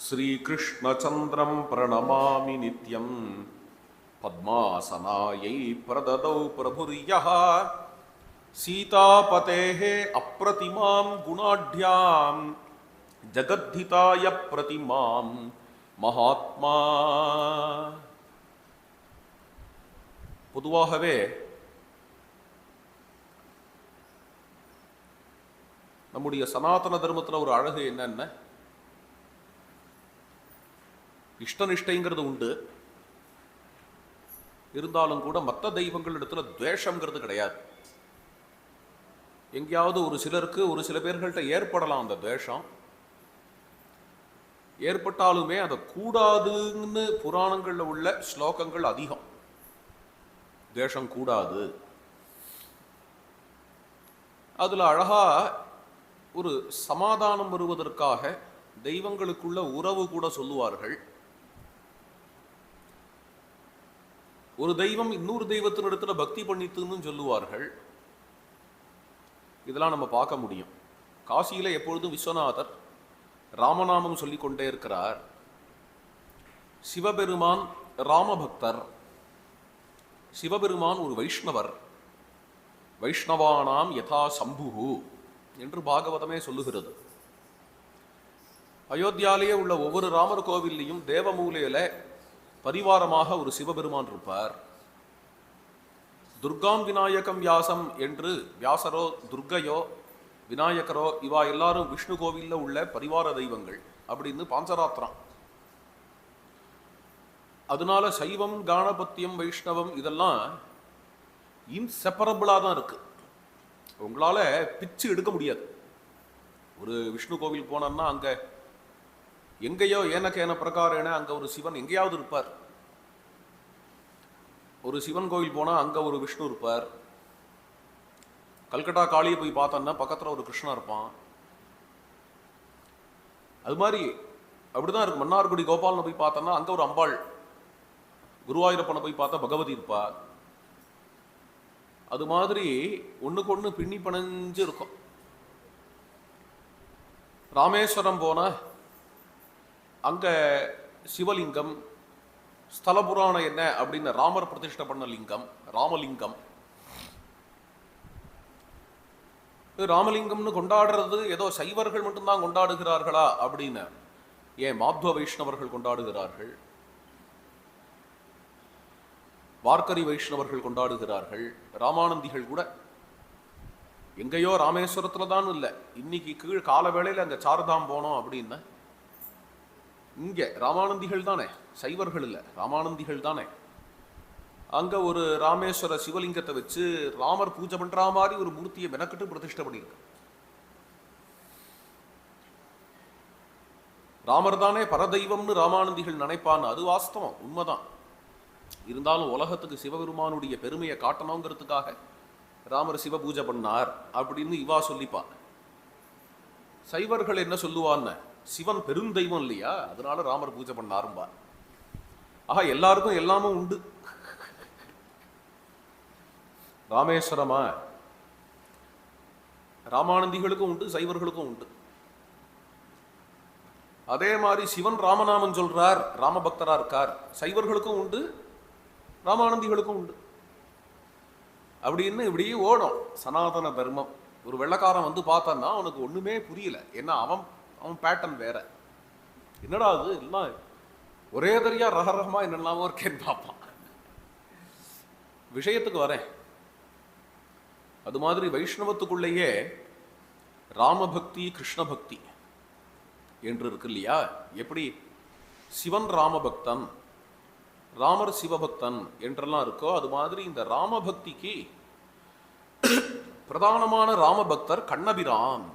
श्रीकृष्णचन्द्रं प्रणमामि नित्यं पद्मासनायै प्रददौ प्रभुर्यः सीतापतेः अप्रतिमां गुणाढ्यां जगद्धिताय प्रतिमां महात्मा. பொதுவாகவே நம்முடைய சனாதன தர்மத்தில் ஒரு அழகு என்னன்னா, இஷ்டனிஷ்டைங்கிறது உண்டு, இருந்தாலும் கூட மற்ற தெய்வங்கள் இடத்துல துவேஷங்கிறது கிடையாது. எங்கேயாவது ஒரு சிலருக்கு ஒரு சில பேர்கள்ட்ட ஏற்படலாம் அந்த துவேஷம். ஏற்பட்டாலுமே அதை கூடாதுன்னு புராணங்களில் உள்ள ஸ்லோகங்கள் அதிகம். துவேஷம் கூடாது. அதில் அழகா ஒரு சமாதானம் வருவதற்காக தெய்வங்களுக்குள்ள உறவு கூட சொல்லுவார்கள். ஒரு தெய்வம் இன்னொரு தெய்வத்தினிடத்துல பக்தி பண்ணித்துன்னு சொல்லுவார்கள். இதெல்லாம் நம்ம பார்க்க முடியும். காசியில எப்பொழுதும் விஸ்வநாதர் ராமநாமம் சொல்லிக்கொண்டே இருக்கிறார். சிவபெருமான் ராமபக்தர். சிவபெருமான் ஒரு வைஷ்ணவர். வைஷ்ணவானாம் யதா சம்புகு என்று பாகவதமே சொல்லுகிறது. அயோத்தியாலேயே உள்ள ஒவ்வொரு ராமர் கோவில்லையும் தேவமூலையில பரிவாரமாக ஒரு சிவபெருமான் இருப்பார். துர்காம் விநாயகம் வியாசம் என்று வியாசரோ துர்கையோ விநாயகரோ இவா எல்லாரும் விஷ்ணு கோவில்ல உள்ள பரிவார தெய்வங்கள் அப்படின்னு பாஞ்சராத்திரம். அதனால சைவம் காணபத்தியம் வைஷ்ணவம் இதெல்லாம் இன்செப்பரபிளா தான் இருக்கு. உங்களால பிச்சு எடுக்க முடியாது. ஒரு விஷ்ணு கோவில் போனோம்னா அங்க எங்கேயோ ஏனக்கேன பிரகாரேன அங்க ஒரு சிவன் எங்கேயாவது இருப்பார். ஒரு சிவன் கோவில் போனா அங்க ஒரு விஷ்ணு இருப்பார். கல்கட்டா காளியை போய் பார்த்தோம்னா பக்கத்துல ஒரு கிருஷ்ணா இருப்பான். அது மாதிரி அப்படிதான் இருக்கு. மன்னார்குடி கோபாலனை போய் பார்த்தோம்னா அங்க ஒரு அம்பாள். குருவாயூரப்பனை போய் பார்த்தா பகவதி இருப்பா. அது மாதிரி ஒண்ணுக்கு ஒண்ணு பின்னி பணிஞ்சு இருக்கும். ராமேஸ்வரம் போன அங்க சிவலிங்கம், ஸ்தல புராணம் என்ன அப்படின்னு ராமர் பிரதிஷ்டை பண்ண லிங்கம் ராமலிங்கம். ராமலிங்கம்னு கொண்டாடுறது ஏதோ சைவர்கள் மட்டும்தான் கொண்டாடுகிறார்களா அப்படின்னு ஏன் மாத்வ வைஷ்ணவர்கள் கொண்டாடுகிறார்கள், வார்க்கரி வைஷ்ணவர்கள் கொண்டாடுகிறார்கள், ராமானந்திகள் கூட. எங்கேயோ ராமேஸ்வரத்துல தான் இல்லை, இன்னைக்கு கீழ் கால வேளையில அங்க சாரதாம் போனோம் அப்படின்னா இங்க ராமானந்திகள் தானே, சைவர்கள் இல்லை, ராமானந்திகள் தானே. அங்க ஒரு ராமேஸ்வர சிவலிங்கத்தை வச்சு ராமர் பூஜை பண்ற மாதிரி ஒரு மூர்த்தியை மெனக்கிட்டு பிரதிஷ்டை பண்ணியிருக்கு. ராமர் தானே பரதெய்வம்னு ராமானந்திகள் நினைப்பான்னு அது வாஸ்தவம், உண்மைதான். இருந்தாலும் உலகத்துக்கு சிவபெருமானுடைய பெருமையை காட்டணுங்கிறதுக்காக ராமர் சிவ பூஜை பண்ணார் அப்படின்னு இவா சொல்லிப்பா. சைவர்கள் என்ன சொல்லுவான்னு, சிவன் பெருந்தெய்வம் இல்லையா, அதனால ராமர் பூஜை பண்ணாரும்பா. ஆஹா, எல்லாருக்கும் எல்லாமும் உண்டு. ராமேஸ்வரமா ராமானந்திகளுக்கும் உண்டு, சைவர்களுக்கும் உண்டு. அதே மாதிரி சிவன் ராமநாமன் சொல்றார், ராமபக்தரா இருக்கார், சைவர்களுக்கும் உண்டு, ராமானந்திகளுக்கும் உண்டு. அப்படின்னு இப்படி ஓடும் சனாதன தர்மம். ஒரு வெள்ளக்காரன் வந்து பார்த்தான்னா அவனுக்கு ஒண்ணுமே புரியல. ஏன்னா அவன் பேட்டர்ன் வேற. என்னடா அது எல்லாம் ஒரே தரியா ரகரகமா என்னெல்லாமோ இருக்கேன்னு பார்ப்பான். விஷயத்துக்கு வரேன். அது மாதிரி வைஷ்ணவத்துக்குள்ளேயே ராமபக்தி கிருஷ்ண பக்தி என்று இருக்கு இல்லையா. எப்படி சிவன் ராமபக்தன், ராமர் சிவபக்தன் என்றெல்லாம் இருக்கோ, அது மாதிரி இந்த ராமபக்திக்கு பிரதானமான ராமபக்தர் கண்ணபிரான்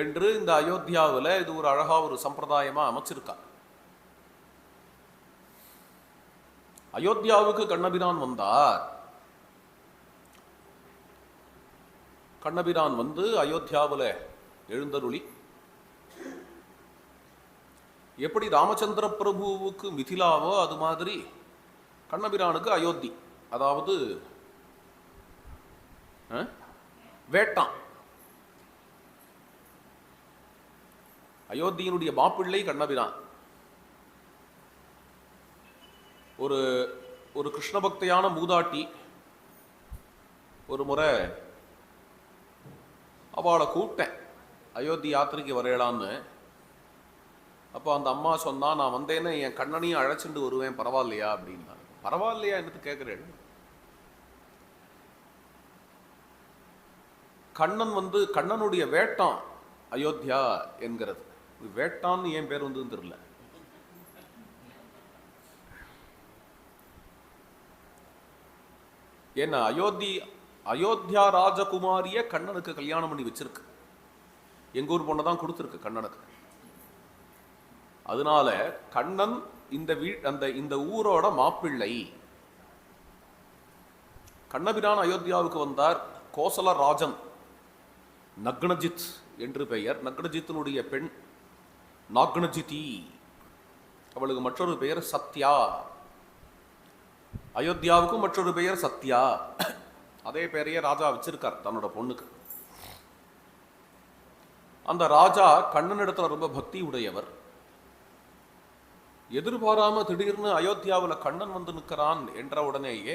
என்று இந்த அயோத்தியாவில் இது ஒரு அழகா ஒரு சம்பிரதாயமா அமைச்சிருக்கா. அயோத்தியாவுக்கு கண்ணபிரான் வந்தார். கண்ணபிரான் வந்து அயோத்தியாவில் எழுந்தருளி எப்படி ராமச்சந்திர பிரபுவுக்கு மிதிலாவோ அது மாதிரி கண்ணபிரானுக்கு அயோத்தி, அதாவது வேட்டான். அயோத்தியினுடைய மாப்பிள்ளை கண்ணபிரான். ஒரு ஒரு கிருஷ்ண பக்தியான மூதாட்டி ஒரு முறை அவளை கூப்பிட்டேன், அயோத்தி யாத்திரைக்கு வரையலான்னு. அப்போ அந்த அம்மா சொன்னா, நான் வந்தேன்னு என் கண்ணனையும் அழைச்சிட்டு வருவேன், பரவாயில்லையா அப்படின்னா. பரவாயில்லையா என்னது கேட்குறேன். கண்ணன் கண்ணனுடைய வேட்டான் அயோத்தியா என்கிறது. வேட்டான்னு ஏன் பேர் வந்து தெரியல. ஏன்னா அயோத்தியா ராஜகுமாரிய கண்ணனுக்கு கல்யாணம் பண்ணி வச்சிருக்கு. எங்க ஊர் பொண்ணதான் கொடுத்துருக்கு கண்ணனுக்கு. அதனால கண்ணன் இந்த ஊரோட மாப்பிள்ளை. கண்ணபிரான் அயோத்தியாவுக்கு வந்தார். கோசல ராஜன் நக்னஜித் என்று பெயர். நக்னஜித்தினுடைய பெண் நாக்னஜிதி. அவளுக்கு மற்றொரு பெயர் சத்யா. அயோத்தியாவுக்கும் மற்றொரு பெயர் சத்யா. அதே பெயரையே ராஜா வச்சிருக்கார் தன்னோட பொண்ணுக்கு. அந்த ராஜா கண்ணனிடத்துல ரொம்ப பக்தி உடையவர். எதிர்பாராம திடீர்னு அயோத்தியாவில் கண்ணன் வந்து நிற்கிறான் என்ற உடனேயே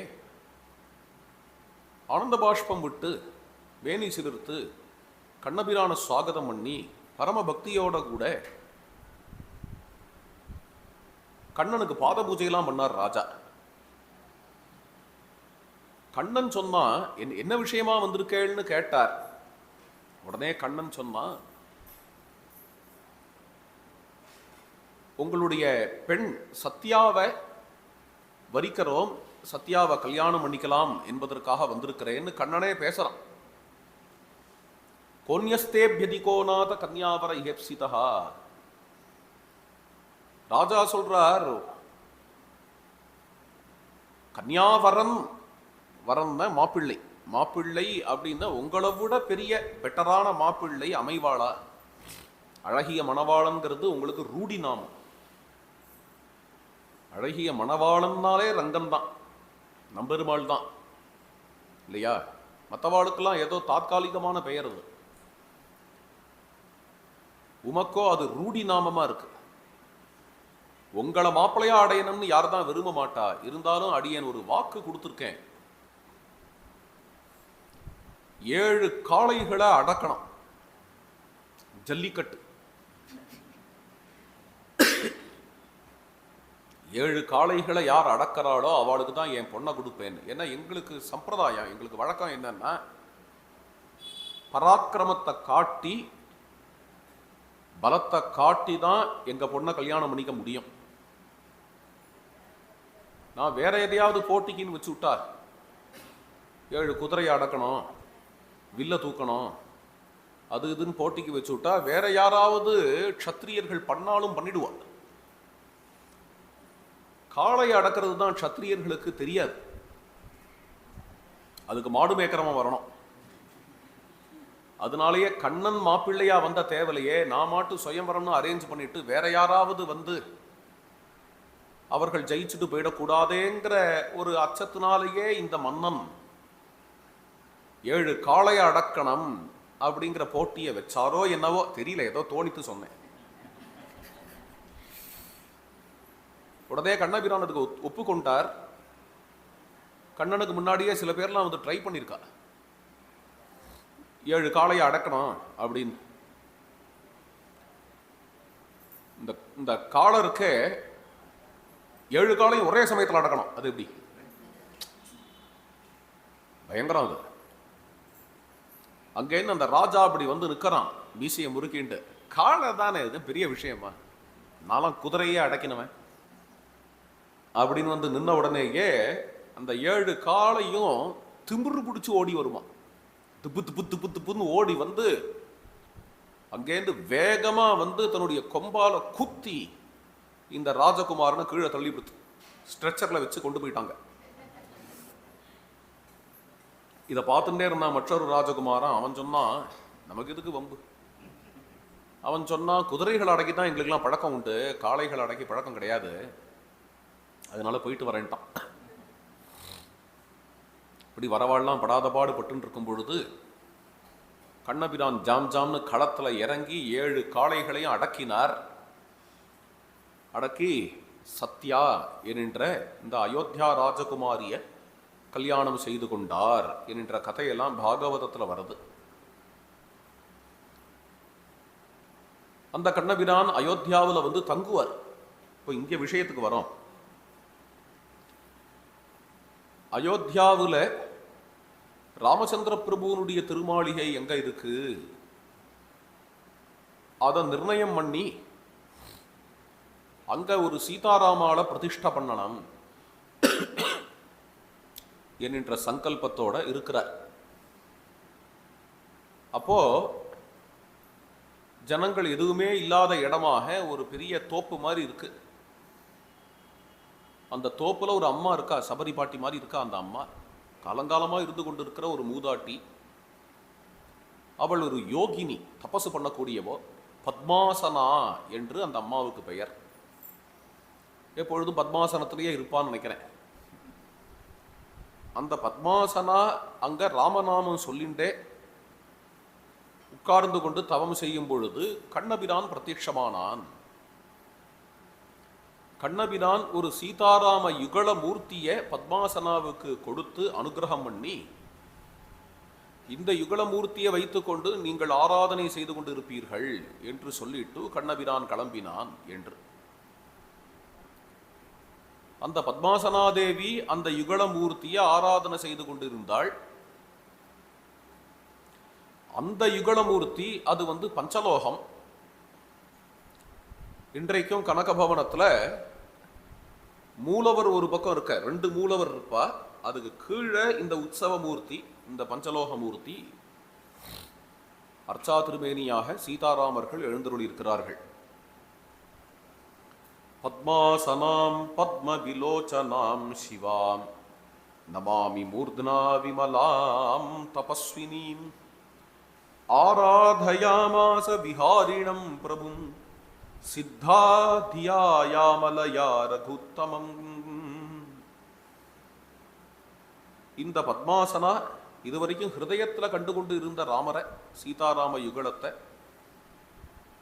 ஆனந்த பாஷ்பம் விட்டு வேணி சிலிர்த்து கண்ணபிரான சுவாகதம் பண்ணி பரம பக்தியோட கூட கண்ணனுக்கு பாத பூஜையெல்லாம் பண்ணார் ராஜா. கண்ணன் சொன்னா, என்ன விஷயமா வந்திருக்கேன்னு கேட்டார். உடனே கண்ணன் சொன்னா, உங்களுடைய பெண் சத்யாவை வரிக்கிறோம், சத்யாவை கல்யாணம் பண்ணிக்கலாம் என்பதற்காக வந்திருக்கிறேன்னு கண்ணனே பேசுறான். கோன்யஸ்தேபியதிகோநாத கன்யாவர இஹெப்சிதா. ராஜா சொல்றார், கன்யாவரன், வரன்னா மாப்பிள்ளை. மாப்பிள்ளை அப்படின்னா உங்களை விட பெரிய பெட்டரான மாப்பிள்ளை அமைவாளா. அழகிய மணவாளன்கிறது உங்களுக்கு ரூடி நாமம். அழகிய மணவாளன்னாலே ரங்கன் தான், நம்பெருமாள் தான் இல்லையா. மற்றவாளுக்கெல்லாம் ஏதோ தாற்காலிகமான பெயர் அது. உமக்கோ அது ரூடி நாமமா இருக்கு. உங்களை மாப்பிள்ளையா அடையணும்னு யார் தான் விரும்ப மாட்டா. இருந்தாலும் அடியேன் ஒரு வாக்கு கொடுத்துருக்கேன், 7 காளைகளை அடக்கணும். ஜல்லிக்கட்டு 7 காளைகளை யார் அடக்கிறாளோ அவளுக்கு தான் என் பொண்ணை கொடுப்பேன். ஏன்னா எங்களுக்கு சம்பிரதாயம், எங்களுக்கு வழக்கம் என்னன்னா, பராக்கிரமத்தை காட்டி பலத்தை காட்டி தான் எங்க பொண்ணை கல்யாணம் பண்ணிக்க முடியும். நான் வேற எதையாவது போட்டிக்குன்னு வச்சு விட்டார், 7 குதிரையை அடக்கணும், வில்ல தூக்கணும், அது இதுன்னு போட்டிக்கு வச்சு விட்டா வேற யாராவது க்ஷத்திரியர்கள் பண்ணாலும் பண்ணிடுவாங்க. காளையை அடக்கிறது தான் க்ஷத்திரியர்களுக்கு தெரியாது. அதுக்கு மாடு மேய்க்கிறவன் வரணும். அதனாலேயே கண்ணன் மாப்பிள்ளையா வந்த தேவலையே நான் மாட்டு சுயம்பரம்னு அரேஞ்ச் பண்ணிட்டு வேற யாராவது வந்து அவர்கள் ஜெயிச்சுட்டு போயிடக்கூடாதேங்கிற ஒரு அச்சத்தினாலேயே இந்த மன்னன் 7 காளையை அடக்கணும் அப்படிங்கிற போட்டியை வச்சாரோ என்னவோ தெரியல, ஏதோ தோணித்து சொன்னேன். உடனே கண்ணபிரான் அதுக்கு ஒப்புக்கொண்டார். கண்ணனுக்கு முன்னாடியே சில பேர்லாம் வந்து ட்ரை பண்ணியிருக்கா, 7 காளையை அடக்கணும் அப்படின்னு. இந்த காலருக்கு 7 காளையும் ஒரே சமயத்தில் அடக்கணும். அது எப்படி பயங்கரம் அது. அங்கேருந்து அந்த ராஜா அப்படி வந்து நிற்கிறான், மீசையை முறுக்கிண்டு. காளை தானே, இது பெரிய விஷயமா, நான்லாம் குதிரையே அடக்கினவன் அப்படின்னு வந்து நின்ன உடனேயே அந்த 7 காளையும் திமிரு பிடிச்சி ஓடி வருமா. துப்பு துப்பு துப்பு துப்புன்னு ஓடி வந்து அங்கேருந்து வேகமா வந்து தன்னுடைய கொம்பால குத்தி இந்த ராஜகுமாரனை கீழே தள்ளி விடுத்து ஸ்ட்ரெச்சர்ல வச்சு கொண்டு போயிட்டாங்க. இதை பார்த்துட்டே இருந்தான் மற்றொரு ராஜகுமாரன். அவன் சொன்னான், நமக்கு எதுக்கு வம்பு. அவன் சொன்னான், குதிரைகள் அடக்கி தான் எங்களுக்கெல்லாம் பழக்கம் உண்டு, காளைகள் அடக்கி பழக்கம் கிடையாது, அதனால போயிட்டு வரேன்ட்டான். இப்படி வரவாள்லாம் படாத பாடு பட்டு இருக்கும் பொழுது கண்ணபிரான் ஜாம் ஜாம்னு களத்தில் இறங்கி 7 காளைகளையும் அடக்கினார். அடக்கி சத்யா என்கின்ற இந்த அயோத்தியா ராஜகுமாரிய கல்யாணம் செய்து கொண்டார் என்கின்ற கதையெல்லாம் பாகவதத்தில் வருது. அந்த கண்ணபிரான் அயோத்தியாவில் வந்து தங்குவார். இப்போ இங்கே விஷயத்துக்கு வரோம். அயோத்தியாவில் ராமச்சந்திர பிரபுனுடைய திருமாளிகை எங்க இருக்கு, அதை நிர்ணயம் பண்ணி அங்க ஒரு சீதாராமால பிரதிஷ்டை பண்ணணும் என்கின்ற சங்கல்பத்தோட இருக்கிறார். அப்போ ஜனங்கள் எதுவுமே இல்லாத இடமாக ஒரு பெரிய தோப்பு மாதிரி இருக்கு. அந்த தோப்புல ஒரு அம்மா இருக்கா, சபரி பாட்டி மாதிரி இருக்கா. அந்த அம்மா காலங்காலமாக இருந்து கொண்டிருக்கிற ஒரு மூதாட்டி. அவள் ஒரு யோகினி, தபசு பண்ணக்கூடியவோ. பத்மாசனா என்று அந்த அம்மாவுக்கு பெயர். எப்பொழுதும் பத்மாசனத்திலேயே இருப்பான்னு நினைக்கிறேன். அந்த பத்மாசனா அங்க ராமநாமம் சொல்லிண்டே உட்கார்ந்து கொண்டு தவம் செய்யும் பொழுது கண்ணபிரான் பிரத்யட்சமானான். கண்ணபிரான் ஒரு சீதாராம யுகல மூர்த்தியை பத்மாசனாவுக்கு கொடுத்து அனுகிரகம் பண்ணி, இந்த யுகல மூர்த்தியை வைத்துக்கொண்டு நீங்கள் ஆராதனை செய்து கொண்டு இருப்பீர்கள் என்று சொல்லிட்டு கண்ணபிரான் கிளம்பினான் என்று. அந்த பத்மாசனாதேவி அந்த யுகல மூர்த்தியை ஆராதனை செய்து கொண்டிருந்தாள். அந்த யுகலமூர்த்தி அது வந்து பஞ்சலோகம். இன்றைக்கும் கனகபவனத்துல மூலவர் ஒரு பக்கம் இருக்க, 2 மூலவர் இருப்பா. அதுக்கு கீழே இந்த உற்சவ மூர்த்தி, இந்த பஞ்சலோக மூர்த்தி அர்ச்சா திருமேனியாக சீதாராமர்கள் எழுந்தருளி இருக்கிறார்கள். பத்மாசனாம் பத்ம விலோச்சனாம் சிவாம் நமாமி மூர்த்னா விமலாம் தபஸ்வினீம் ஆராதயாமாச விஹாரிணம் பிரபும் சித்தாதியாயாமலயா ரகுத்தமம். இந்த பத்மாசனா இதுவரைக்கும் ஹிருதயத்தில் கண்டுகொண்டு இருந்த ராமரை, சீதாராம யுகலத்தை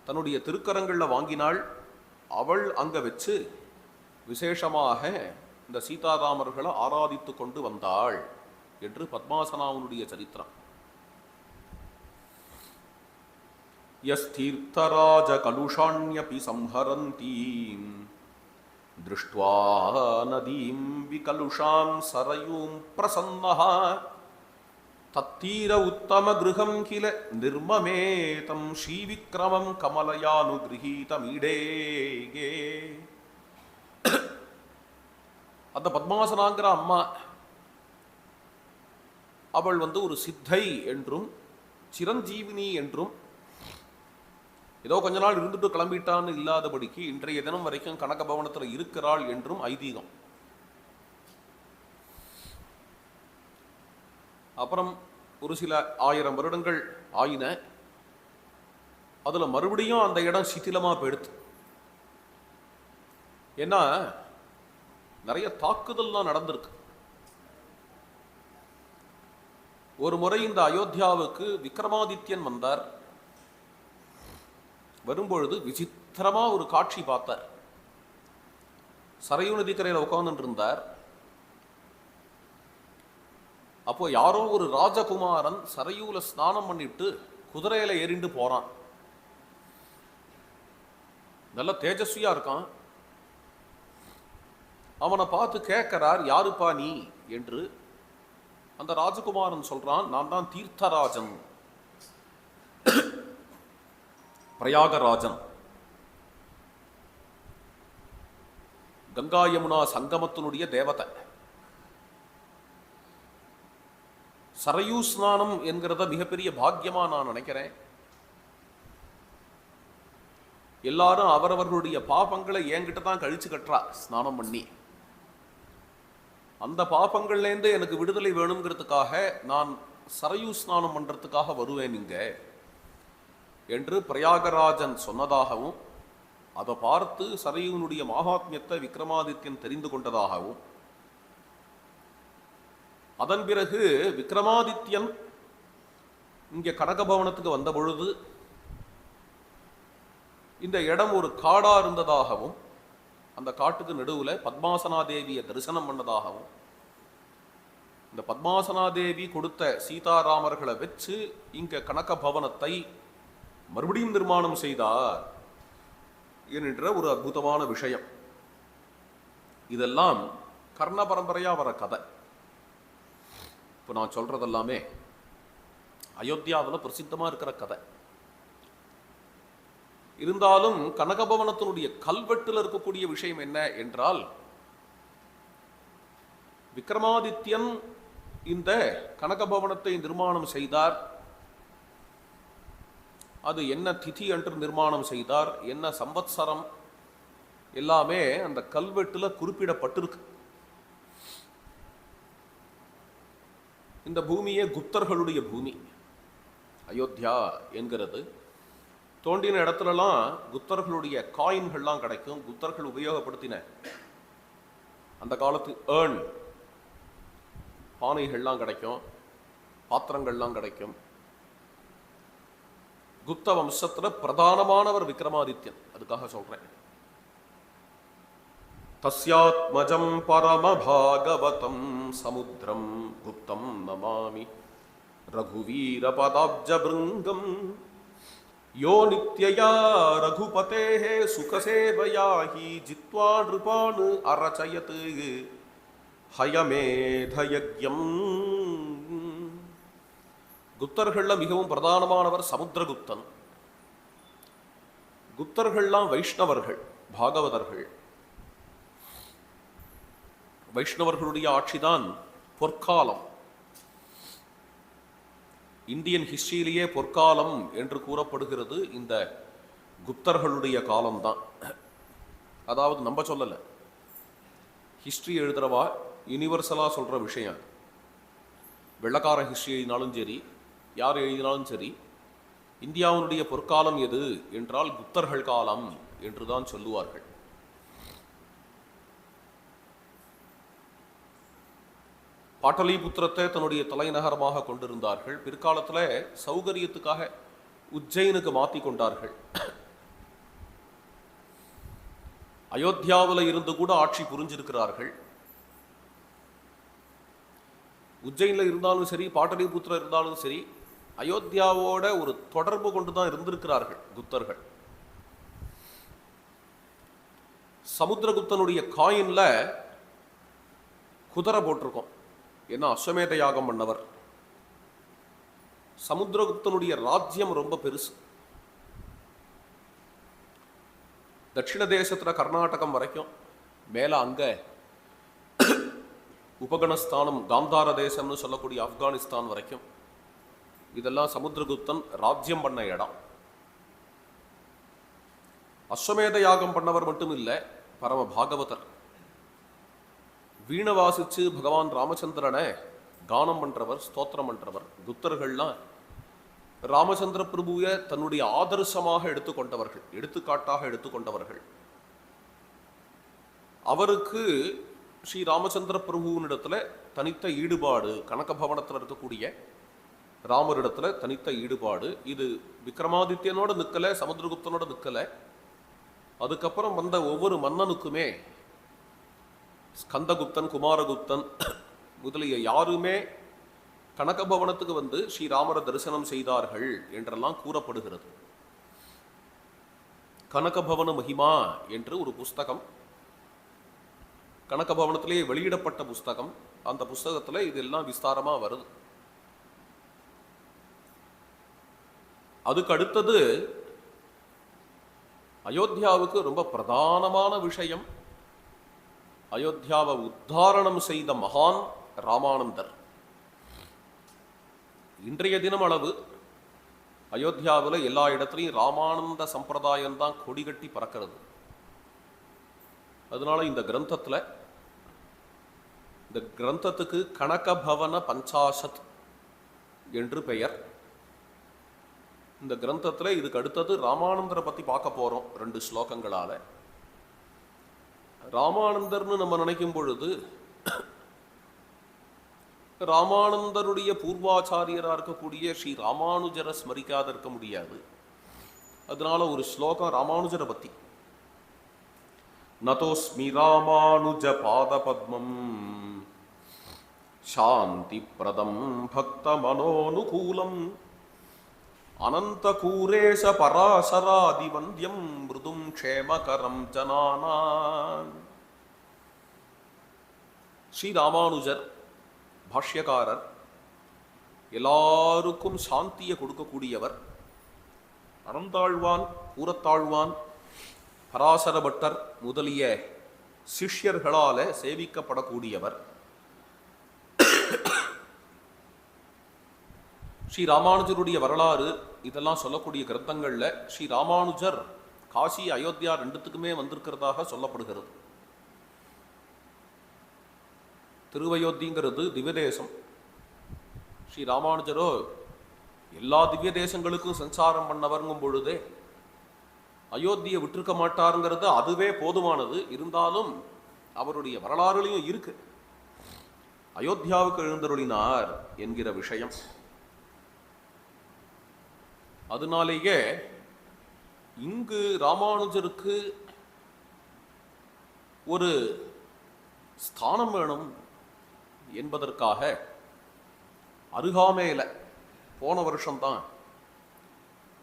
தன்னுடைய திருக்கரங்களில் வாங்கினாள். அவள் அங்க வச்சு விசேஷமாக இந்த சீதாராமர்களை ஆராதித்து கொண்டு வந்தாள் என்று பத்மாசனாவுடைய சரித்திரம். யஸ்தீர்த்தராஜ கலுஷாண்யபி சம்ஹரந்தீம் திருஷ்ட்வா நதீம் விகலுஷாம் சரயூம் பிரசன்னஹ தத்தீர உத்தம கிருஹம் கில நிர்மமேதம் ஸ்ரீவிக்ரமம் கமலயானுகிரஹீதமீடேகே. அந்த பத்மாசனாங்கிற அம்மா அவள் வந்து ஒரு சித்தை என்றும் சிரஞ்சீவினி என்றும், ஏதோ கொஞ்ச நாள் இருந்துட்டு கிளம்பிட்டான்னு இல்லாதபடிக்கு இன்றைய தினம் வரைக்கும் கனகபவனத்தில் இருக்கிறாள் என்றும் ஐதீகம். அப்புறம் ஒரு சில 1000 வருடங்கள் ஆயின. அதுல மறுபடியும் அந்த இடம் சிதிலமா போயிடுத்து. ஏன்னா நிறைய தாக்குதல்லாம் நடந்திருக்கு. ஒரு முறை இந்த அயோத்தியாவுக்கு விக்ரமாதித்யன் வந்தார். வரும்பொழுது விசித்திரமா ஒரு காட்சி பார்த்தார். சரையு நதிக்கரையில் உட்கார்ந்துட்டு இருந்தார். அப்போ யாரோ ஒரு ராஜகுமாரன் சரையூல ஸ்நானம் பண்ணிட்டு குதிரையில ஏறிண்டு போறான். நல்ல தேஜஸ்வியா இருக்கான். அவனை பார்த்து கேட்கிறார், யாருப்பா நீ என்று. அந்த ராஜகுமாரன் சொல்றான், நான் தான் தீர்த்தராஜன், பிரயாகராஜன், கங்கா யமுனா சங்கமத்தினுடைய தேவதை. சரையூ ஸ்நானம் என்கிறத மிகப்பெரிய பாக்கியமா நான் நினைக்கிறேன். எல்லாரும் அவரவர்களுடைய பாபங்களை என்கிட்ட தான் கழிச்சு கட்டுறா ஸ்நானம் பண்ணி. அந்த பாபங்கள்லேருந்து எனக்கு விடுதலை வேணுங்கிறதுக்காக நான் சரையூ ஸ்நானம் பண்றதுக்காக வருவேன் இங்க என்று பிரயாகராஜன் சொன்னதாகவும், அதை பார்த்து சரையூனுடைய மகாத்மியத்தை விக்ரமாதித்யன் தெரிந்து கொண்டதாகவும், அதன் பிறகு விக்ரமாதித்யன் இங்கே கனகபவனத்துக்கு வந்த பொழுது இந்த இடம் ஒரு காடா இருந்ததாகவும் அந்த காட்டுக்கு நடுவில் பத்மாசனாதேவியை தரிசனம் பண்ணதாகவும் இந்த பத்மாசனாதேவி கொடுத்த சீதாராமர்களை வச்சு இங்க கனகபவனத்தை மறுபடியும் நிர்மாணம் செய்தார் என்கின்ற ஒரு அற்புதமான விஷயம். இதெல்லாம் கர்ண பரம்பரையா வர கதை. இப்போ நான் சொல்றதெல்லாமே அயோத்தியாவில் பிரசித்தமா இருக்கிற கதை. இருந்தாலும் கனகபவனத்தினுடைய கல்வெட்டில் இருக்கக்கூடிய விஷயம் என்ன என்றால், விக்ரமாதித்யன் இந்த கனகபவனத்தை நிர்மாணம் செய்தார். அது என்ன திதி அன்று நிர்மாணம் செய்தார், என்ன சம்பத்சரம், எல்லாமே அந்த கல்வெட்டுல குறிப்பிடப்பட்டிருக்கு. இந்த பூமியே குப்தர்களுடைய பூமி. அயோத்தியா என்கிறது தோண்டின இடத்துலலாம் குப்தர்களுடைய காயின்கள்லாம் கிடைக்கும். குப்தர்கள் உபயோகப்படுத்தின அந்த காலத்து ஏர்ன் பானைகள்லாம் கிடைக்கும், பாத்திரங்கள்லாம் கிடைக்கும். குப்த வம்சத்துல பிரதானமானவர் விக்ரமாதித்யன். அதுக்காக சொல்றேன். தஸ்யாத்மஜம் பரமபாகவதம் சமுத்திரம் குப்தம் நமாமி ரகுவீர பதாப்ஜபிருங்கம் யோ நித்யயா ரகுபதேஹே சுகசேவயாஹி ஜித்வா நிருபான் அரச்சயத் ஹயமேதயக்யம். குப்தர்கள்ல மிகவும் பிரதானமானவர் சமுத்திரகுப்தன். குப்தர்கள்லாம் வைஷ்ணவர்கள், பாகவதர்கள். வைஷ்ணவர்களுடைய ஆட்சிதான் பொற்காலம். இந்தியன் ஹிஸ்டரியிலேயே பொற்காலம் என்று கூறப்படுகிறது இந்த குப்தர்களுடைய காலம்தான். அதாவது நம்ம சொல்லல, ஹிஸ்டரி எழுதுறவா யூனிவர்சலா சொல்ற விஷயம். வெள்ளக்கார ஹிஸ்டரி எழுதினாலும் சரி, யார் எழுதினாலும் சரி, இந்தியாவுடைய பொற்காலம் எது என்றால் குப்தர்கள் காலம் என்றுதான் சொல்லுவார்கள். பாட்டலிபுத்திரத்தை தன்னுடைய தலைநகரமாக கொண்டிருந்தார்கள். பிற்காலத்தில் சௌகரியத்துக்காக உஜ்ஜயினுக்கு மாற்றி கொண்டார்கள். அயோத்தியாவில் இருந்து கூட ஆட்சி புரிஞ்சிருக்கிறார்கள். உஜ்ஜயினில் இருந்தாலும் சரி, பாட்டலிபுத்திரம் இருந்தாலும் சரி, அயோத்தியாவோட ஒரு தொடர்பு கொண்டுதான் இருந்திருக்கிறார்கள் குப்தர்கள். சமுத்திரகுப்தனுடைய காயின்ல குதிரை போட்டிருக்கோம். ஏன்னா அஸ்வமேத யாகம் பண்ணவர். சமுத்திரகுப்தனுடைய ராஜ்யம் ரொம்ப பெருசு. தட்சிண தேசத்துல கர்நாடகம் வரைக்கும், மேல அங்க உபகணஸ்தானம், காந்தார தேசம்னு சொல்லக்கூடிய ஆப்கானிஸ்தான் வரைக்கும், இதெல்லாம் சமுத்திரகுப்தன் ராஜ்யம் பண்ண இடம். அஸ்வமேத யாகம் பண்ணவர் மட்டும் இல்லை, பரம பாகவதர். வீணை வாசிச்சு பகவான் ராமச்சந்திரனை கானம் பண்றவர், ஸ்தோத்திரம் பண்றவர். குப்தர்கள்லாம் ராமச்சந்திர பிரபுவை தன்னுடைய ஆதர்சமாக எடுத்துக்கொண்டவர்கள், எடுத்துக்காட்டாக எடுத்துக்கொண்டவர்கள். அவருக்கு ஸ்ரீ ராமச்சந்திர பிரபுவினிடத்துல தனித்த ஈடுபாடு, கனகபவனத்தில் இருக்கக்கூடிய ராமரிடத்துல தனித்த ஈடுபாடு. இது விக்ரமாதித்யனோட நிக்கல, சமுத்திரகுப்தனோட நிக்கல. அதுக்கப்புறம் வந்த ஒவ்வொரு மன்னனுக்குமே, ஸ்கந்தகுப்தன், குமாரகுப்தன் முதலிய யாருமே கனகபவனத்துக்கு வந்து ஸ்ரீராமரை தரிசனம் செய்தார்கள் என்றெல்லாம் கூறப்படுகிறது. கனகபவன மகிமா என்று ஒரு புஸ்தகம் கனகபவனத்திலே வெளியிடப்பட்ட புஸ்தகம். அந்த புஸ்தகத்துல இதெல்லாம் விஸ்தாரமா வருது. அதுக்கு அடுத்தது அயோத்தியாவுக்கு ரொம்ப பிரதானமான விஷயம், அயோத்தியாவை உத்தாரணம் செய்த மகான் ராமானந்தர். இன்றைய தினம் அளவு அயோத்தியாவில் எல்லா இடத்துலையும் ராமானந்த சம்பிரதாயம் தான் கொடிகட்டி பறக்கிறது. அதனால இந்த கிரந்தத்துக்கு கனகபவன பஞ்சாசத் என்று பெயர். இந்த கிரந்தத்தில் இதுக்கு அடுத்தது ராமானந்தரை பற்றி பார்க்க போகிறோம் 2 ஸ்லோகங்களால். ராமானந்தர்னு நம்ம நினைக்கும் பொழுது ராமானந்தருடைய பூர்வாச்சாரியராக இருக்கக்கூடிய ஸ்ரீ ராமானுஜரை ஸ்மரிக்காத இருக்க முடியாது. அதனால ஒரு ஸ்லோகம் ராமானுஜரை பத்தி. நதோஸ்மி ராமானுஜ பாத பத்மம் சாந்தி பிரதம் பக்த மனோனுகூலம் அனந்த கூரேஷ பராசராதி வந்தியம் மிருதும் க்ஷேமகரம் ஜனானான். ஸ்ரீ ராமானுஜர் பாஷ்யக்காரர், எல்லாருக்கும் சாந்தியை கொடுக்கக்கூடியவர். அறந்தாழ்வான், கூரத்தாழ்வான், பராசர பட்டர் முதலிய சிஷ்யர்களால சேவிக்கப்படக்கூடியவர். ஸ்ரீ ராமானுஜருடைய வரலாறு இதெல்லாம் சொல்லக்கூடிய கிரந்தங்கள்ல ஸ்ரீ ராமானுஜர் காசி அயோத்தியா ரெண்டுத்துக்குமே வந்திருக்கிறதாக சொல்லப்படுகிறது. திருவயோத்திங்கிறது திவ்ய தேசம். ஸ்ரீ ராமானுஜரோ எல்லா திவ்ய தேசங்களுக்கும் சஞ்சாரம் பண்ணவருங்கும் பொழுதே அயோத்தியை விட்டிருக்க மாட்டாருங்கிறது அதுவே போதுமானது. இருந்தாலும் அவருடைய வரலாறுலையும் இருக்கு அயோத்தியாவுக்கு எழுந்தருளினார் என்கிற விஷயம். அதனாலேயே இங்கு ராமானுஜருக்கு ஒரு ஸ்தானம் வேணும் என்பதற்காக அருகாமையில போன வருஷம்தான்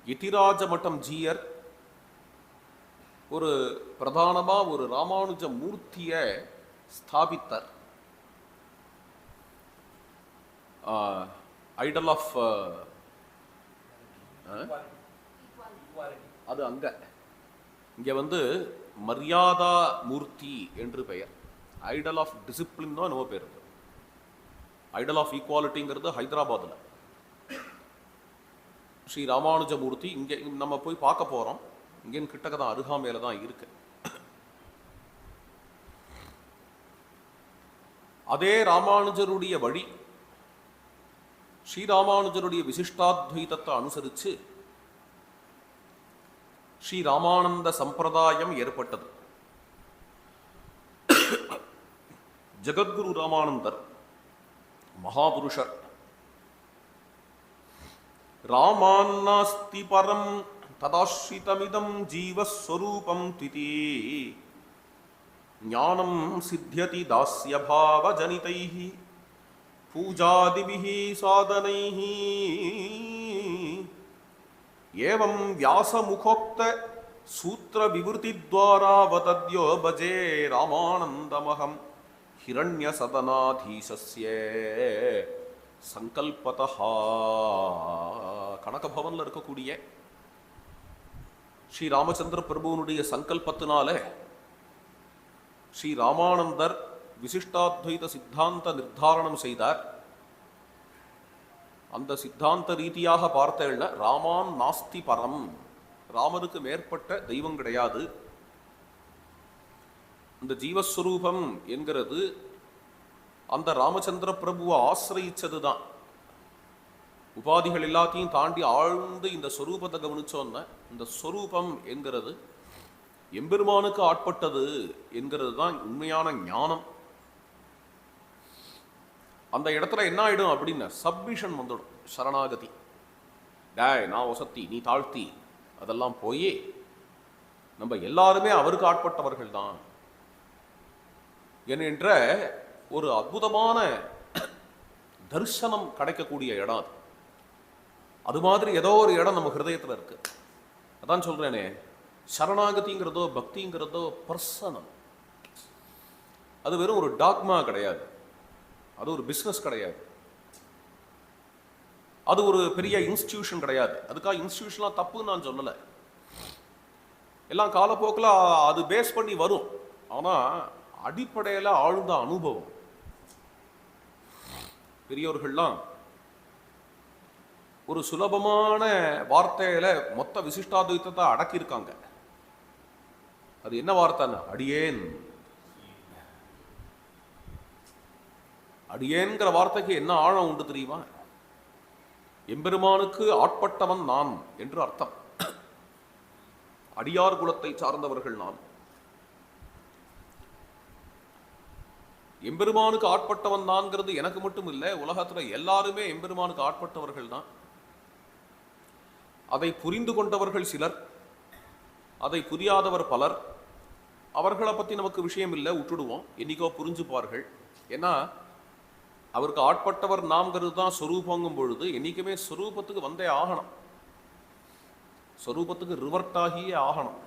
யதிராஜ மட்டம் ஜீயர் ஒரு பிரதானமா ஒரு ராமானுஜ மூர்த்தியை ஸ்தாபித்தார். ஐடல் ஆஃப் அது அங்க இங்க மரியாதா மூர்த்தி என்று பெயர். ஐடல் ஆஃப் டிசிப்ளின் தான் என்னவோ பேர். ஐடல் ஆஃப் ஈக்குவாலிட்டிங்கிறது ஹைதராபாத்ல. ஸ்ரீ ராமானுஜமூர்த்தி இங்கே நம்ம போய் பார்க்க போறோம். இங்கேன்னு கிட்டக்க தான் அருகாமையில தான் இருக்கு. அதே ராமானுஜருடைய வழி ஸ்ரீராமானுஜருடைய விசிஷ்டாத்வைதத்தை அனுசரித்து ஸ்ரீ ராமானந்த சம்பிரதாயம் ஏற்பட்டது. ஜகத்குரு ராமானந்தர் மகாபுருஷர். ராமான்னாஸ்தி பரம் ததாஸ்ரிதமிதம் ஜீவஸ்வரூபம் திதி ஞானம் சித்தியதி தாஸ்ய பாவ ஜனிதைஹி பூஜாதிபிஹி சாதனைஹி ஏவம் வியாசமுகோக்த சூத்திர விவருத்தி துவாரா வதத்யோ பஜே ராமானந்தமகம் ஹிரண்ய சதனாதீசஸ்ய சங்கல்பதஹா. கனகபவன்ல இருக்கக்கூடிய ஸ்ரீ ராமச்சந்திர பிரபுவனுடைய சங்கல்பத்தினால ஸ்ரீ ராமானந்தர் விசிஷ்டாத்வைத சித்தாந்த நிர்தாரணம் செய்தார். அந்த சித்தாந்த ரீதியாக பார்த்தேன்னா ராமான் நாஸ்தி பரம், ராமனுக்கு மேற்பட்ட தெய்வம் கிடையாது. இந்த ஜீவஸ்வரூபம் என்கிறது அந்த ராமச்சந்திர பிரபுவை ஆசிரியிச்சதுதான். உபாதிகள் எல்லாத்தையும் தாண்டி ஆழ்ந்து இந்த ஸ்வரூபத்தை கவனிச்சோன்னா இந்த ஸ்வரூபம் என்கிறது எம்பெருமானுக்கு ஆட்பட்டது என்கிறது தான் உண்மையான ஞானம். அந்த இடத்துல என்ன ஆயிடும் அப்படின்னா சப்மிஷன் வந்துடும், சரணாகதி. டேய் நான் வசத்தி நீ தாழ்த்தி அதெல்லாம் போய் நம்ம எல்லாருமே அவருக்கு ஆட்பட்டவர்கள் தான் என்ற ஒரு அற்புதமான தரிசனம் கிடைக்கக்கூடிய இடம் அது. அது மாதிரி ஏதோ ஒரு இடம் நம்ம ஹிருதயத்தில் இருக்கு. அதான் சொல்றேனே, சரணாகதிங்கிறதோ பக்திங்கிறதோ பர்சனல். அது வெறும் ஒரு டாக்மா கிடையாது, அது ஒரு பிஸ்னஸ் கிடையாது, அது ஒரு பெரிய இன்ஸ்டிடியூஷன் கிடையாது. அதுக்காக இன்ஸ்டிடியூஷன்லாம் தப்புன்னு நான் சொல்லலை. எல்லாம் காலப்போக்கில் அது பேஸ் பண்ணி வரும். ஆனால் அடிப்படையில் ஆழ்ந்த அனுபவம். பெரியோர்கள்லாம் ஒரு சுலபமான வார்த்தையில மொத்த விசிஷ்டாத்வைதத்தை அடக்கியிருக்காங்க. அது என்ன வார்த்தைன்னா அடியேன். அடியேன்கிற வார்த்தைக்கு என்ன ஆழம் உண்டு தெரியுமா? எம்பெருமானுக்கு ஆட்பட்டவன் நான் என்று அர்த்தம். அடியார் குலத்தை சார்ந்தவர்கள் நான். எம்பெருமானுக்கு ஆட்பட்டவன் தான்ங்கிறது எனக்கு மட்டும் இல்லை, உலகத்துல எல்லாருமே எம்பெருமானுக்கு ஆட்பட்டவர்கள் தான். அதை புரிந்து கொண்டவர்கள் சிலர், அதை புரியாதவர் பலர். அவர்களை பற்றி நமக்கு விஷயம் இல்லை, விட்டுடுவோம். என்னைக்கோ புரிஞ்சுப்பார்கள். ஏன்னா அவருக்கு ஆட்பட்டவர் நாம்ங்கிறது தான் சொரூபங்கும் பொழுது என்னைக்குமே சொரூபத்துக்கு வந்தே ஆகணும், சொரூபத்துக்கு ரிவர்ட் ஆகியே ஆகணும்.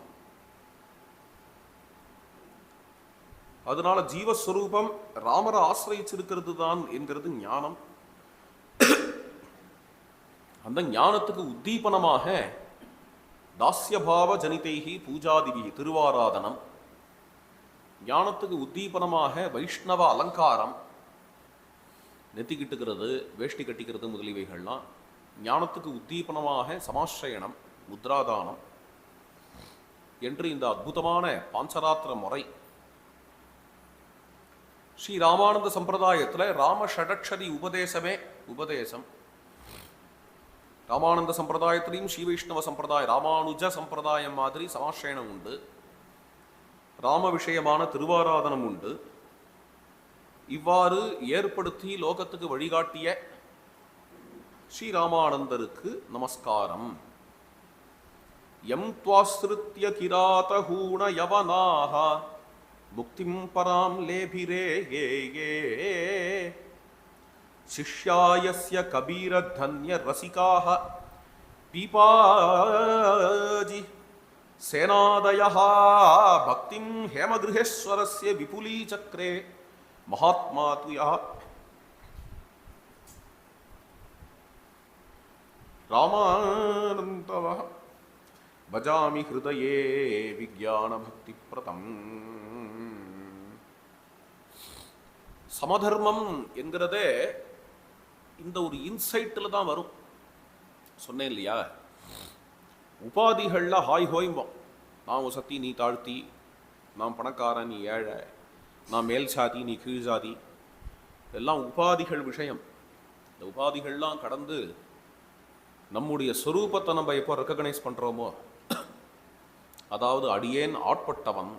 அதனால ஜீவஸ்வரூபம் ராமரை ஆசிரியிச்சிருக்கிறது தான் என்கிறது ஞானம். அந்த ஞானத்துக்கு உத்தீபனமாக தாஸ்யபாவ ஜனிதைகி பூஜாதிபி திருவாராதனம், ஞானத்துக்கு உத்தீபனமாக வைஷ்ணவ அலங்காரம், நெத்தி கிட்டுக்கிறது, வேஷ்டி கட்டிக்கிறது முதலியவைகள்லாம் ஞானத்துக்கு உத்தீபனமாக சமாஸ்ரயணம், முத்ராதானம் என்று இந்த அற்புதமான பாஞ்சராத்திர முறை ஸ்ரீ ராமானந்த சம்பிரதாயத்தில் ராம ஷடக்ஷரி உபதேசமே உபதேசம். ராமானந்த சம்பிரதாயத்திலையும் ஸ்ரீ வைஷ்ணவ சம்பிரதாயம், ராமானுஜ சம்பிரதாயம் மாதிரி சமாஸ்ரயணம் உண்டு, ராம விஷயமான திருவாராதனம் உண்டு. இவ்வாறு ஏற்படுத்தி லோகத்துக்கு வழிகாட்டிய ஸ்ரீராமானந்தருக்கு நமஸ்காரம். யம் த்வாஸ்ருத்ய கிராதஹூண யவனாஹ முக்திம் பராம் லேபிரே யே சிஷ்யாயஸ்ய கபீர தன்ய ரசிகாஹ பீபாஜி சேனாதயஹ பக்திம் ஹேமகிருஹேஸ்வரஸ்ய விபுலீ சக்ரே மகாத்மா துயா ராமானந்தவ பஜாமி ஹிருதயே விஜான பக்தி பிரதம். சமதர்மம் என்கிறதே இந்த ஒரு இன்சைட்டில் தான் வரும். சொன்னேன் இல்லையா, உபாதிகளில் ஹாய் ஹோய்ம்போம். நான் உசத்தி நீ தாழ்த்தி, நான் பணக்காரன் நீ ஏழை, நான் மேல் சாதி நீ கீழ் சாதி, எல்லாம் உபாதிகள் விஷயம். இந்த உபாதிகள்லாம் கடந்து நம்முடைய சொரூபத்தை நம்ம எப்போ ரெக்கக்னைஸ் பண்ணுறோமோ, அதாவது அடியேன் ஆட்பட்டவன்,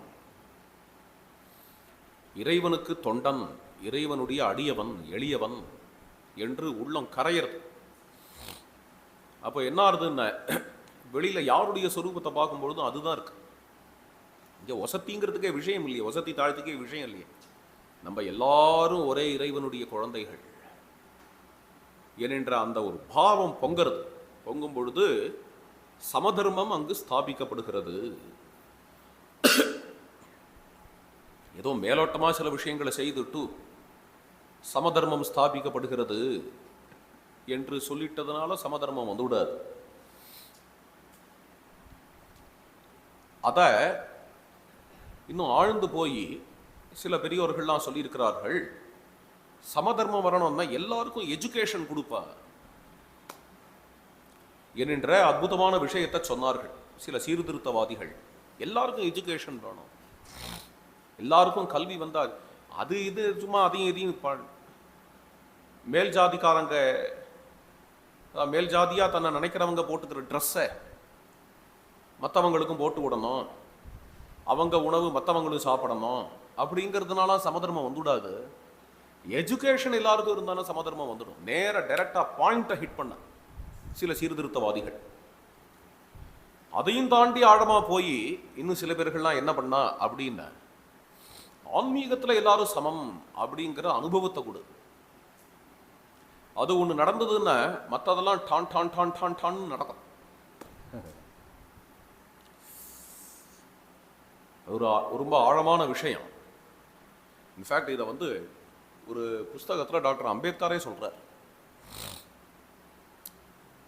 இறைவனுக்கு தொண்டன், இறைவனுடைய அடியவன், எளியவன் என்று உள்ளம் கரையிறது. அப்போ என்ன ஆறுதுன்னா, வெளியில யாருடைய சொரூபத்தை பார்க்கும்பொழுதும் அதுதான் இருக்கு. இங்கே ஒசத்திங்கிறதுக்கே விஷயம் இல்லையே, ஒசத்தி தாழ்த்துக்கே விஷயம் இல்லையே. நம்ம எல்லாரும் ஒரே இறைவனுடைய குழந்தைகள் என்கின்ற அந்த ஒரு பாவம் பொங்கிறது. பொங்கும் பொழுது சமதர்மம் அங்கு ஸ்தாபிக்கப்படுகிறது. ஏதோ மேலோட்டமாக சில விஷயங்களை செய்துட்டு சமதர்மம் ஸ்தாபிக்கப்படுகிறது என்று சொல்லிட்டதுனால சமதர்மம் வந்துவிடாது. அத இன்னும் ஆழ்ந்து போய் சில பெரியோர்கள்லாம் சொல்லியிருக்கிறார்கள், சமதர்மம் வரணும்னா எல்லாருக்கும் எஜுகேஷன் கொடுப்பா என்கின்ற அற்புதமான விஷயத்தை சொன்னார்கள் சில சீர்திருத்தவாதிகள். எல்லாருக்கும் எஜுகேஷன் வேணும், எல்லாருக்கும் கல்வி வந்தால் அது இது சும்மா அதையும் இதையும் மேல் ஜாதிக்காரங்க, மேல் ஜாதியா தன்னை நினைக்கிறவங்க போட்டுக்கிற ட்ரெஸ்ஸை மற்றவங்களுக்கும் போட்டு விடணும், அவங்க உணவு மற்றவங்களும் சாப்பிடணும் அப்படிங்கிறதுனால சமதர்மம் வந்துவிடாது. எஜுகேஷன் எல்லாருக்கும் இருந்தாலும் சமதர்மம் வந்துடும். நேர டைரக்டா பாயிண்ட்டை ஹிட் பண்ண சில சீர்திருத்தவாதிகள். அதையும் தாண்டி ஆழமா போய் இன்னும் சில பேர்கள்லாம் என்ன பண்ணா அப்படின்னா, ஆன்மீகத்துல எல்லாரும் சமம் அப்படிங்கிற அனுபவத்தை கொடு. அது ஒண்ணு நடந்ததுன்னா மற்றதெல்லாம் டான் டான் டான் டான் டான் நடக்கும். ஒரு ரொம்ப ஆழமான விஷயம். இன்ஃபேக்ட் இதை ஒரு புஸ்தகத்தில் டாக்டர் அம்பேத்கரே சொல்றார்.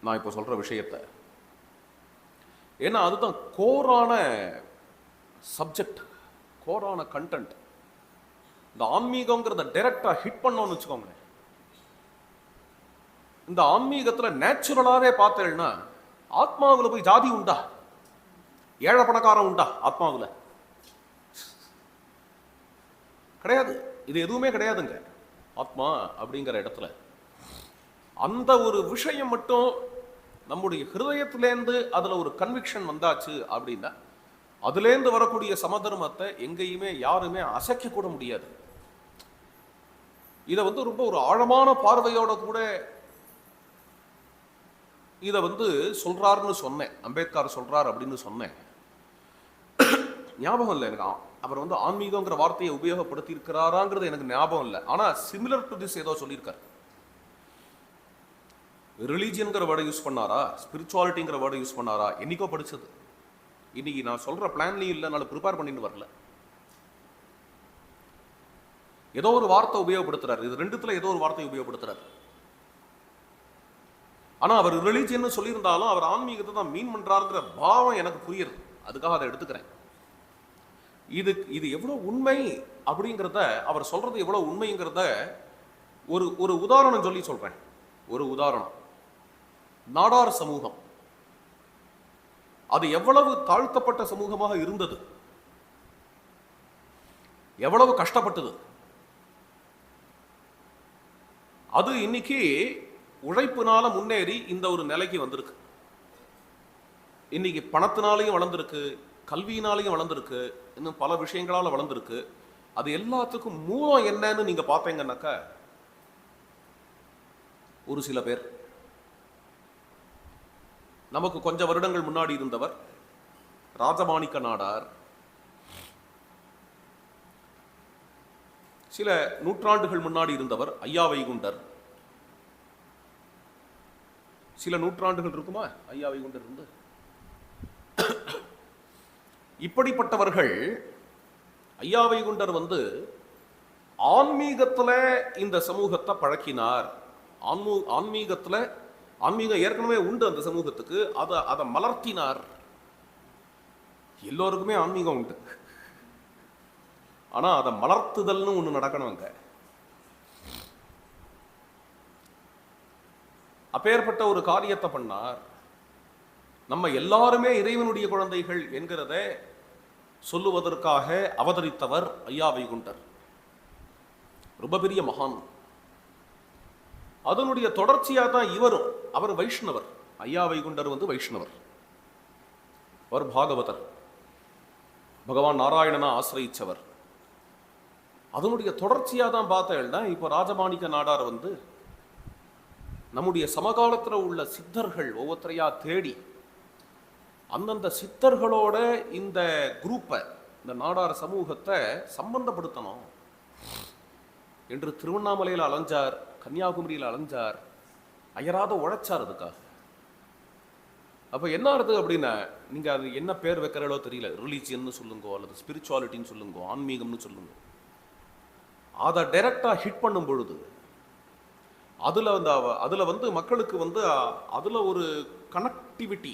நான் இப்போ சொல்ற விஷயத்த, ஏன்னா அதுதான் கோரான சப்ஜெக்ட், கோரான கண்டென்ட். இந்த ஆன்மீகங்கிறத டைரக்டா ஹிட் பண்ணோம்னு வச்சுக்கோங்க. இந்த ஆன்மீகத்தில் நேச்சுரலாவே பார்த்தேன்னா ஆத்மாவில் போய் ஜாதி உண்டா, ஏழை பணக்காரன் உண்டா? ஆத்மாவில் கிடையாது. இது எதுவுமே கிடையாதுங்க. ஆத்மா அப்படிங்கிற இடத்துல அந்த ஒரு விஷயம் மட்டும் நம்முடைய ஹிருதயத்திலேருந்து அதுல ஒரு கன்விக்ஷன் வந்தாச்சு அப்படின்னா அதுலேருந்து வரக்கூடிய சமதர்மத்தை எங்கேயுமே யாருமே அசைக்க கூட முடியாது. இதை ரொம்ப ஒரு ஆழமான பார்வையோட கூட இதை சொல்றாருன்னு சொன்னேன். அம்பேத்கர் சொல்றார் அப்படின்னு சொன்னேன். ஞாபகம் இல்லை எனக்கு அவர் ஆன்மீகங்கிற வார்த்தையை உபயோகப்படுத்தி இருக்கிறாராங்கிறது எனக்கு ஞாபகம் இல்லை. ஆனா சிமிலர் டு திஸ் ஏதோ சொல்லியிருக்காரு. ரிலீஜியன்கிற வேர்டை யூஸ் பண்ணாரா, ஸ்பிரிச்சுவாலிட்டிங்கிற வேர்டை யூஸ் பண்ணாரா, என்னைக்கோ படிச்சது. இன்னைக்கு நான் சொல்ற பிளான்லயும் இல்லை, நான் ப்ரிப்பேர் பண்ணிட்டு வரல. ஏதோ ஒரு வார்த்தை உபயோகப்படுத்துறாரு. இது ரெண்டுத்துல ஏதோ ஒரு வார்த்தை உபயோகப்படுத்துறாரு. ஆனா அவர் ரிலீஜியன் சொல்லியிருந்தாலும் அவர் ஆன்மீகத்தை தான் மீன் பண்றாருங்கிற பாவம் எனக்கு புரியுது. அதுக்காக அதை எடுத்துக்கிறேன். இது எவ்வளவு உண்மை அப்படிங்கிறத, அவர் சொல்றது எவ்வளவு உண்மைங்கிறத ஒரு உதாரணம் சொல்லி சொல்றேன். ஒரு உதாரணம், நாடார் சமூகம் அது எவ்வளவு தாழ்த்தப்பட்ட சமூகமாக இருந்தது, எவ்வளவு கஷ்டப்பட்டது. அது இன்னைக்கு உழைப்புனால முன்னேறி இந்த ஒரு நிலைக்கு வந்திருக்கு. இன்னைக்கு பணத்தினாலையும் வளர்ந்துருக்கு, கல்வியினாலையும் வளர்ந்துருக்கு, இன்னும் பல விஷயங்களால வளர்ந்துருக்கு. அது எல்லாத்துக்கும் மூலம் என்னன்னு நீங்க பார்த்தீங்கன்னாக்கா ஒரு சில பேர். நமக்கு கொஞ்சம் வருடங்கள் முன்னாடி இருந்தவர் ராஜமாணிக்க நாடார், சில நூற்றாண்டுகள் முன்னாடி இருந்தவர் ஐயா வைகுண்டர். சில நூற்றாண்டுகள் இருக்குமா ஐயா வைகுண்டர் இருந்து? இப்படிப்பட்டவர்கள் ஐயா வைகுண்டர் ஆன்மீகத்துல இந்த சமூகத்தை பழக்கினார். ஆன்மீகம் ஏற்கனவே உண்டு அந்த சமூகத்துக்கு, அதை மலர்த்தினார். எல்லோருக்குமே ஆன்மீகம் உண்டு, ஆனா அதை மலர்த்துதல்னு ஒண்ணு நடக்கணும் அங்க. அப்பேற்பட்ட ஒரு காரியத்தை பண்ணார். நம்ம எல்லாருமே இறைவனுடைய குழந்தைகள் என்கிறத சொல்லுவதற்காக அவதரித்தவர் ஐயா வைகுண்டர். ரொம்ப பெரிய மகான். அதனுடைய தொடர்ச்சியா தான் இவரும். அவர் வைஷ்ணவர். ஐயா வைகுண்டர் வைஷ்ணவர். அவர் பாகவதர், பகவான் நாராயணனா ஆசிரியிச்சவர். அதனுடைய தொடர்ச்சியா தான் பார்த்தேன்னா இப்போ ராஜமாணிக்க நாடார் நம்முடைய சமகாலத்தில் உள்ள சித்தர்கள் ஒவ்வொருத்தரையா தேடி அந்தந்த சித்தர்களோட இந்த குரூப்பை, இந்த நாடார் சமூகத்தை சம்பந்தப்படுத்தணும் என்று திருவண்ணாமலையில் அலைஞ்சார், கன்னியாகுமரியில் அலைஞ்சார், அயராத உழைச்சார் அதுக்காக. அப்போ என்ன ஆகுது அப்படின்னா, நீங்கள் அது என்ன பேர் வைக்கிறளோ தெரியல, ரிலீஜியன்னு சொல்லுங்கோ அல்லது ஸ்பிரிச்சுவாலிட்டின்னு சொல்லுங்கோ, ஆன்மீகம்னு சொல்லுங்க. அதை டைரக்டாக ஹிட் பண்ணும் பொழுது அதில் மக்களுக்கு அதில் ஒரு கனெக்டிவிட்டி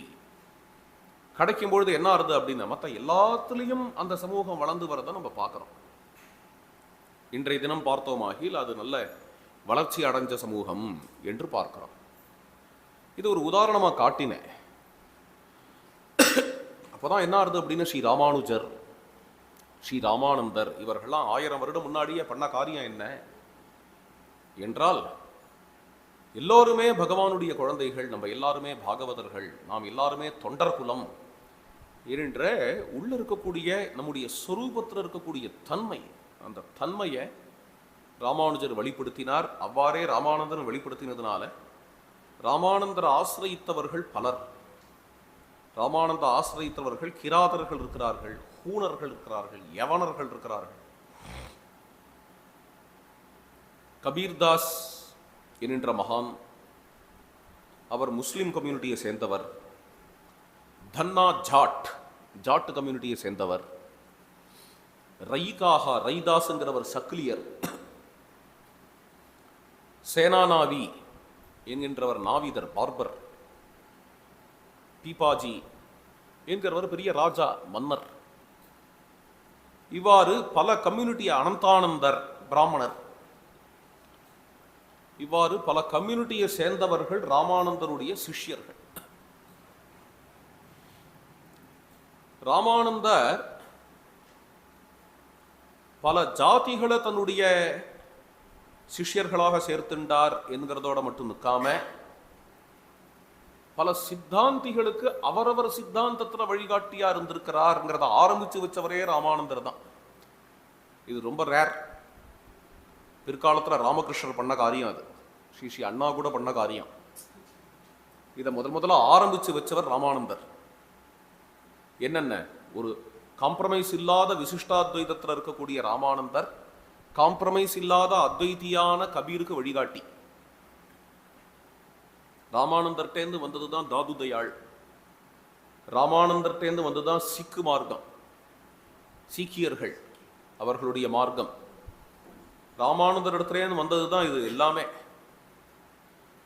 கிடைக்கும் பொழுது என்ன ஆகுது அப்படின்னா, மற்ற எல்லாத்துலேயும் அந்த சமூகம் வளர்ந்து வரதை நம்ம பார்க்குறோம். இன்றைய தினம் பார்த்தோமாகில் அது நல்ல வளர்ச்சி அடைஞ்ச சமூகம் என்று பார்க்கிறோம். இது ஒரு உதாரணமாக காட்டினேன். அப்போதான் என்ன ஆகுது அப்படின்னா, ஸ்ரீ ராமானுஜர், ஸ்ரீ ராமானந்தர் இவர்கள்லாம் 1000 வருடம் முன்னாடியே பண்ண காரியம் என்ன என்றால், எல்லோருமே பகவானுடைய குழந்தைகள், நம்ம எல்லாருமே பாகவதர்கள், நாம் எல்லாருமே தொண்டர் குலம் என்ற உள்ள இருக்கக்கூடிய நம்முடைய சொரூபத்தில் இருக்கக்கூடிய தன்மை, அந்த தன்மையை ராமானுஜர் வெளிப்படுத்தினார். அவ்வாறே ராமானந்தன் வெளிப்படுத்தினதுனால ராமானந்தர் ஆசிரியத்தவர்கள் பலர். ராமானந்த ஆசிரியத்தவர்கள் கிராதர்கள் இருக்கிறார்கள், ஹூணர்கள் இருக்கிறார்கள், யவனர்கள் இருக்கிறார்கள். கபீர்தாஸ் என்கின்ற மகான், அவர் முஸ்லிம் கம்யூனிட்டியை சேர்ந்தவர். தன்னா ஜாட் கம்யூனிட்டியை சேர்ந்தவர். ரைதாஸ்ங்கிறவர் சக்லியர். சேனானாவி என்கின்றவர் நாவிதர், பார்பர். பீபாஜி என்கிறவர் பெரிய ராஜா, மன்னர். இவ்வாறு பல கம்யூனிட்டி, அனந்தானந்தர் பிராமணர், இவ்வாறு பல கம்யூனிட்டியை சேர்ந்தவர்கள் ராமானந்தருடைய சிஷ்யர்கள். ராமானந்தர் பல ஜாதிகளை தன்னுடைய சிஷ்யர்களாக சேர்த்துண்டார் என்கிறதோட மட்டும் நிற்காம, பல சித்தாந்திகளுக்கு அவரவர் சித்தாந்தத்தில் வழிகாட்டியா இருந்திருக்கிறார்ங்கிறத ஆரம்பிச்சு வச்சவரே ராமானந்தர் தான். இது ரொம்ப ரேர். பிற்காலத்தில் ராமகிருஷ்ணர் பண்ண காரியம் அது. ஸ்ரீ அண்ணா கூட பண்ண காரியம். இதை முதல்ல ஆரம்பித்து வச்சவர் ராமானந்தர். என்னென்ன ஒரு காம்ப்ரமைஸ் இல்லாத விசிஷ்டாத்வைதத்தில் இருக்கக்கூடிய ராமானந்தர் காம்ப்ரமைஸ் இல்லாத அத்வைத்தியான கபீருக்கு வழிகாட்டி. ராமானந்தர்டேந்து வந்ததுதான் தாது தயாள். ராமானந்தர்டேந்து வந்ததுதான் சிக்கு மார்க்கம், சீக்கியர்கள் அவர்களுடைய மார்க்கம். ராமானந்தர் இடத்துலேருந்து வந்ததுதான் இது எல்லாமே.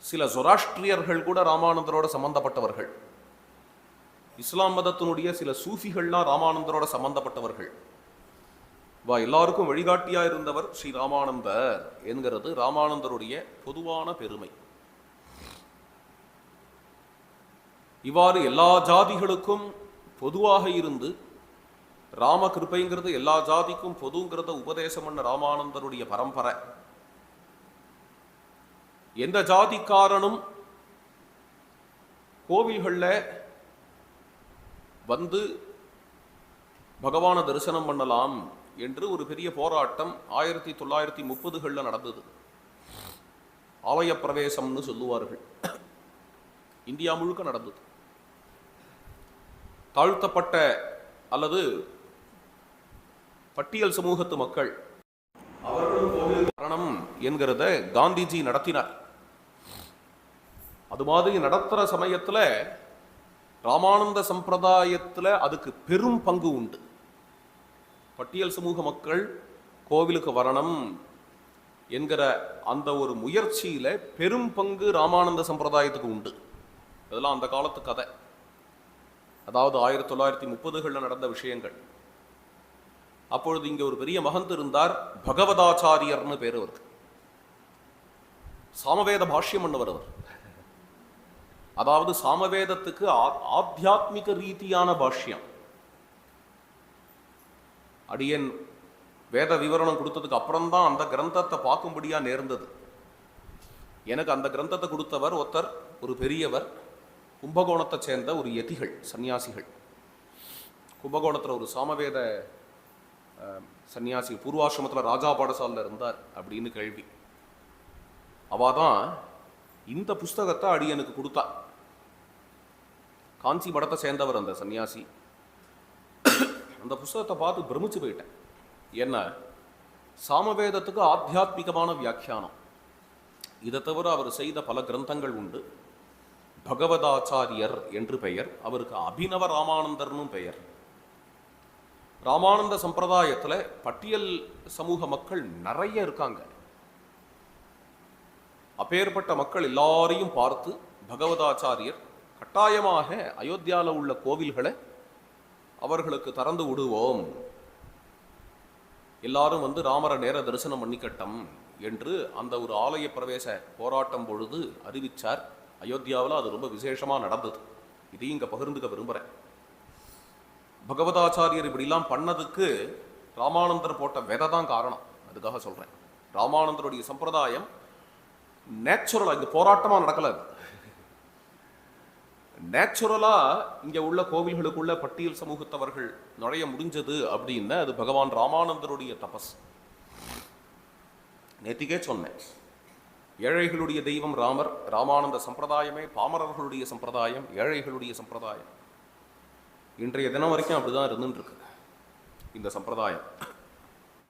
சில ஜொராஸ்ட்ரியர்கள் கூட ராமானந்தரோட சம்பந்தப்பட்டவர்கள். இஸ்லாம் மதத்தினுடைய சில சூஃபிகள்லாம் ராமானந்தரோட சம்பந்தப்பட்டவர்கள். எல்லாருக்கும் வழிகாட்டியா இருந்தவர் ஸ்ரீ ராமானந்தர் என்கிறது ராமானந்தருடைய பொதுவான பெருமை. இவ்வாறு எல்லா ஜாதிகளுக்கும் பொதுவாக இருந்து ராம கிருபைங்கிறது எல்லா ஜாதிக்கும் பொதுங்கிறத உபதேசம் பண்ண ராமானந்தருடைய பரம்பரை. எந்த ஜாதிக்காரனும் கோவில்களில் வந்து பகவானை தரிசனம் பண்ணலாம் என்று ஒரு பெரிய போராட்டம் 1930களில் நடந்தது. ஆலய பிரவேசம்னு சொல்லுவார்கள். இந்தியா முழுக்க நடந்தது. தாழ்த்தப்பட்ட அல்லது பட்டியல் சமூகத்து மக்கள் அவர்களும் கோவில் காரணம் என்கிறத காந்திஜி நடத்தினார். அது மாதிரி நடத்துகிற சமயத்தில் ராமானந்த சம்பிரதாயத்தில் அதுக்கு பெரும் பங்கு உண்டு. பட்டியல் சமூக மக்கள் கோவிலுக்கு வரணும் என்கிற அந்த ஒரு முயற்சியில பெரும் பங்கு ராமானந்த சம்பிரதாயத்துக்கு உண்டு. அதெல்லாம் அந்த காலத்து கதை. அதாவது 1930களில் நடந்த விஷயங்கள். அப்பொழுது இங்கே ஒரு பெரிய மகந்த் இருந்தார், பகவதாச்சாரியர்னு பேர் அவருக்கு. சாமவேத பாஷ்யம் பண்ணவர் அவர். அதாவது சாமவேதத்துக்கு ஆத்தியாத்மிக ரீதியான பாஷ்யம். அடியன் வேத விவரணம் கொடுத்ததுக்கு அப்புறம்தான் அந்த கிரந்தத்தை பார்க்கும்படியா நேர்ந்தது. எனக்கு அந்த கிரந்தத்தை கொடுத்தவர் ஒருத்தர், ஒரு பெரியவர், கும்பகோணத்தை சேர்ந்த ஒரு யதிகள், சன்னியாசிகள். கும்பகோணத்தில் ஒரு சாமவேத சன்னியாசி பூர்வாசிரமத்தில் ராஜா பாடசாலையில் இருந்தார் அப்படின்னு கேள்வி. அவாதான் இந்த புஸ்தகத்தை அடியனுக்கு கொடுத்தா. காஞ்சி மடத்தை சேர்ந்தவர் அந்த சன்னியாசி. அந்த புஸ்தகத்தை பார்த்து பிரமிச்சு போயிட்டேன். என்ன, சாமவேதத்துக்கு ஆத்தியாத்மிகமான வியாக்கியானம். இதை தவிர அவர் செய்த பல கிரந்தங்கள் உண்டு. பகவதாச்சாரியர் என்று பெயர். அவருக்கு அபினவ ராமானந்தர்னு பெயர். ராமானந்த சம்பிரதாயத்தில் பட்டியல் சமூக மக்கள் நிறைய இருக்காங்க. அப்பேற்பட்ட மக்கள் எல்லாரையும் பார்த்து பகவதாச்சாரியர் கட்டாயமாக அயோத்தியாவில் உள்ள கோவில்களை அவர்களுக்கு திறந்து விடுவோம், எல்லாரும் வந்து ராமரை நேர தரிசனம் பண்ணிக்கட்டும் என்று அந்த ஒரு ஆலய பிரவேச போராட்டம் பொழுது அறிவிச்சார். அயோத்தியாவில் அது ரொம்ப விசேஷமாக நடந்தது. இதையும் இங்கே பகிர்ந்துக்க விரும்புகிறேன். பகவதாச்சாரியர் இப்படிலாம் பண்ணதுக்கு ராமானந்தர் போட்ட விதை தான் காரணம். அதுக்காக சொல்கிறேன். ராமானந்தருடைய சம்பிரதாயம் நேச்சுரலாக, இங்கே போராட்டமாக நடக்கலை. நேச்சுரலாக இங்கே உள்ள கோவில்களுக்குள்ள பட்டியல் சமூகத்தவர்கள் நுழைய முடிஞ்சது அப்படின்னா அது பகவான் ராமானந்தருடைய தபஸ். நேத்திக்கே சொன்னேன், ஏழைகளுடைய தெய்வம் ராமர். ராமானந்த சம்பிரதாயமே பாமரர்களுடைய சம்பிரதாயம், ஏழைகளுடைய சம்பிரதாயம். இன்றைய தினம் வரைக்கும் அப்படிதான் இருந்துட்டு இருக்கு இந்த சம்பிரதாயம்.